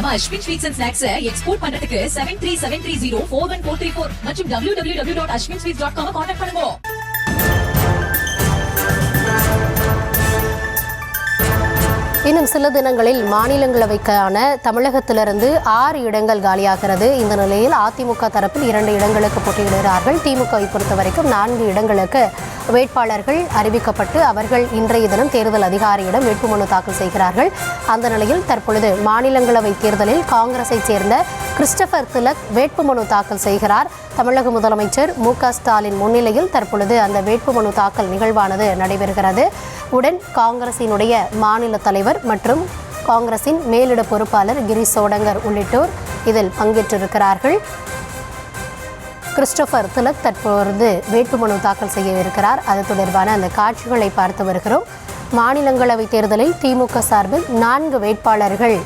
நம்ம Ashwin sweets and snacks export பண்றதுக்கு 7373041434 மற்றும் www.ashwinsweets.com கான்டாக்ட் பண்ணுங்க. இன்னும் சில தினங்களில் மாநிலங்களவைக்கான தமிழகத்திலிருந்து 6 இடங்கள் காலியாகிறது. இந்த நிலையில் அதிமுக தரப்பில் 2 இடங்களுக்கு போட்டியிடுகிறார்கள். திமுகவை பொறுத்தவரைக்கும் 4 இடங்களுக்கு வேட்பாளர்கள் அறிவிக்கப்பட்டு அவர்கள் இன்றைய தினம் தேர்தல் அதிகாரியிடம் வேட்புமனு தாக்கல் செய்கிறார்கள். அந்த நிலையில் தற்பொழுது மாநிலங்களவை தேர்தலில் காங்கிரஸை சேர்ந்த கிறிஸ்டபர் திலக் வேட்புமனு தாக்கல் செய்கிறார். தமிழக முதலமைச்சர் மு.க. ஸ்டாலின் முன்னிலையில் தற்பொழுது அந்த வேட்புமனு தாக்கல் நிகழ்வானது நடைபெறுகிறது. உடன் காங்கிரசினுடைய மாநில தலைவர் மற்றும் காங்கிரசின் மேலிட பொறுப்பாளர் கிரீஷ் சோடங்கர் உள்ளிட்டோர் இதில் பங்கேற்றிருக்கிறார்கள். கிறிஸ்டபர் திலக் தற்பொழுது வேட்புமனு தாக்கல் செய்ய இருக்கிறார். அது தொடர்பான அந்த காட்சிகளை பார்த்து வருகிறோம். மாநிலங்களவை தேர்தலில் திமுக சார்பில் 4 வேட்பாளர்கள்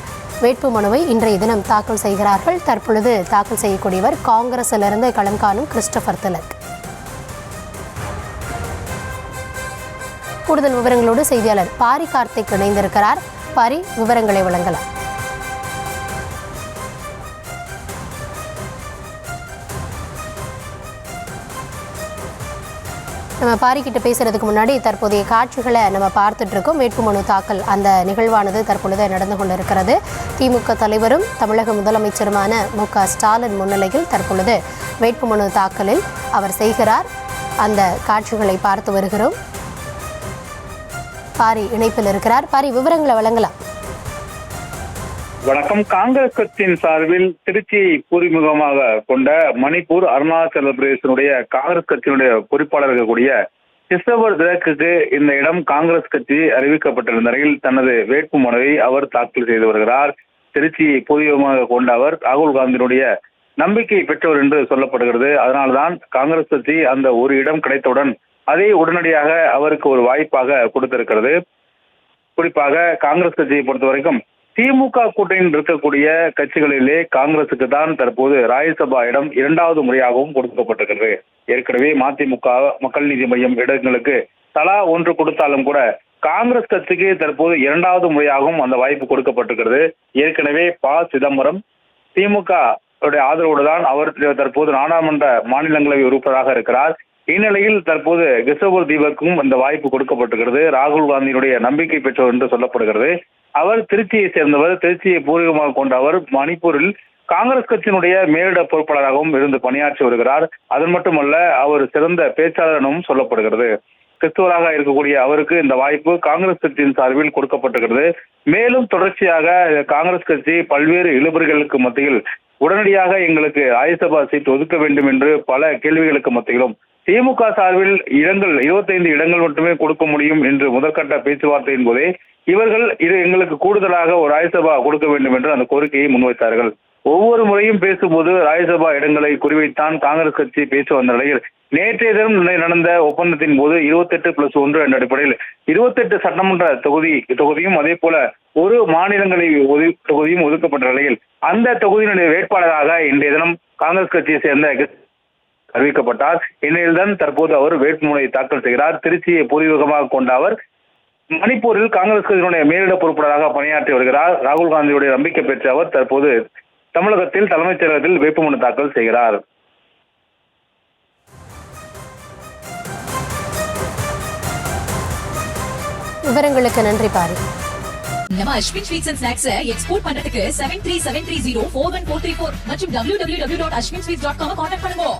வேட்புமனுவை இன்றைய தினம் தாக்கல் செய்கிறார்கள். தற்பொழுது தாக்கல் செய்யக்கூடியவர் காங்கிரசிலிருந்து களம் காணும் கிறிஸ்டபர் திலக். கூடுதல் விவரங்களோடு செய்தியாளர் பாரி கார்த்திக் இணைந்திருக்கிறார். பாரி, விவரங்களை வழங்கலாம். நம்ம பாரிக்கிட்ட பேசுறதுக்கு முன்னாடி தற்போதைய காட்சிகளை நம்ம பார்த்துட்டு இருக்கோம். வேட்புமனு தாக்கல் அந்த நிகழ்வானது தற்பொழுது நடந்து கொண்டிருக்கிறது. திமுக தலைவரும் தமிழக முதலமைச்சருமான மு.க. ஸ்டாலின் முன்னிலையில் தற்பொழுது வேட்புமனு தாக்கலில் அவர் செய்கிறார். அந்த காட்சிகளை பார்த்து வருகிறோம். பாரி இணைப்பில் இருக்கிறார். பாரி, விவரங்களை வழங்கலாம். வணக்கம். காங்கிரஸ் கட்சியின் சார்பில் திருச்சியை பூர்வீகமாக கொண்ட மணிப்பூர் அருணாச்சல பிரதேசனுடைய காங்கிரஸ் கட்சியினுடைய பொறுப்பாளர் இருக்கக்கூடிய கிறிஸ்டபர் திலக்குக்கு இந்த இடம் காங்கிரஸ் கட்சி அறிவிக்கப்பட்டிருந்த நிலையில் தனது வேட்புமனுவை அவர் தாக்கல் செய்து வருகிறார். திருச்சியை பூர்வீகமாக கொண்ட அவர் ராகுல் காந்தியினுடைய நம்பிக்கை பெற்றவர் என்று சொல்லப்படுகிறது. அதனால்தான் காங்கிரஸ் கட்சி அந்த ஒரு இடம் கிடைத்தவுடன் அதை உடனடியாக அவருக்கு ஒரு வாய்ப்பாக கொடுத்திருக்கிறது. குறிப்பாக காங்கிரஸ் கட்சியை பொறுத்த வரைக்கும் திமுக கூட்டணியில் இருக்கக்கூடிய கட்சிகளிலே காங்கிரசுக்கு தான் தற்போது ராஜ்யசபா இடம் 2வது முறையாகவும் கொடுக்கப்பட்டிருக்கிறது. ஏற்கனவே மதிமுக, மக்கள் நீதி மையம் இடங்களுக்கு தலா 1 கொடுத்தாலும் கூட காங்கிரஸ் கட்சிக்கு தற்போது 2வது முறையாகவும் அந்த வாய்ப்பு கொடுக்கப்பட்டிருக்கிறது. ஏற்கனவே ப. சிதம்பரம் திமுக ஆதரவோடு தான் அவர் தற்போது நாடாளுமன்ற மாநிலங்களவை உறுப்பினராக இருக்கிறார். இந்நிலையில் தற்போது கிறிஸ்டபர் திலக்கும் அந்த வாய்ப்பு கொடுக்கப்பட்டிருக்கிறது. ராகுல் காந்தியினுடைய நம்பிக்கை பெற்றவர் என்று சொல்லப்படுகிறது. அவர் திருச்சியை சேர்ந்தவர். திருச்சியை பூர்வீகமாக கொண்ட அவர் மணிப்பூரில் காங்கிரஸ் கட்சியினுடைய மேலிட பொறுப்பாளராகவும் இருந்து பணியாற்றி வருகிறார். அது மட்டுமல்ல, அவர் சிறந்த பேச்சாளர் எனவும் சொல்லப்படுகிறது. கிறிஸ்துவராக இருக்கக்கூடிய அவருக்கு இந்த வாய்ப்பு காங்கிரஸ் கட்சியின் சார்பில் கொடுக்கப்பட்டிருக்கிறது. மேலும் தொடர்ச்சியாக காங்கிரஸ் கட்சி பல்வேறு இழுபறிகளுக்கு மத்தியில் உடனடியாக எங்களுக்கு ராஜ்யசபா சீட் ஒதுக்க வேண்டும் என்று பல கேள்விகளுக்கு மத்தியிலும் திமுக சார்பில் 25 இடங்கள் மட்டுமே கொடுக்க முடியும் என்று முதற்கட்ட பேச்சுவார்த்தையின் போதே இவர்கள் எங்களுக்கு கூடுதலாக ஒரு ராஜ்யசபா கொடுக்க வேண்டும் என்று அந்த கோரிக்கையை முன்வைத்தார்கள். ஒவ்வொரு முறையும் பேசும்போது ராஜ்யசபா இடங்களை குறிவைத்தான் காங்கிரஸ் கட்சி பேச்சு வந்த நிலையில் நேற்றைய தினம் நடந்த ஒப்பந்தத்தின் போது 28+1 என்ற அடிப்படையில் 28 சட்டமன்ற தொகுதியும் அதே போல ஒரு மாநிலங்களவை தொகுதியும் ஒதுக்கப்பட்ட நிலையில் அந்த தொகுதியினுடைய வேட்பாளராக இன்றைய தினம் காங்கிரஸ் கட்சியை சேர்ந்த அறிவிக்கப்பட்டார். இந்நிலையில்தான் தற்போது அவர் வேட்புமனுவை தாக்கல் செய்கிறார். திருச்சியை பூர்வீகமாக கொண்ட அவர் மணிப்பூரில் காங்கிரஸ் கட்சியினுடைய மேலிட பொறுப்பாளராக பணியாற்றி வருகிறார். ராகுல் காந்தியுடைய நம்பிக்கை பெற்ற அவர் தற்போது தமிழகத்தில் தலைமைச் செயலகத்தில் வேட்புமனு தாக்கல் செய்கிறார். விவரங்களுக்கு நன்றி பாரி. நம்ம Ashwin sweets and snacks export பண்றதுக்கு 7373041434 மற்றும் www.ashwinsweets.com கான்டாக்ட் பண்ணுங்க.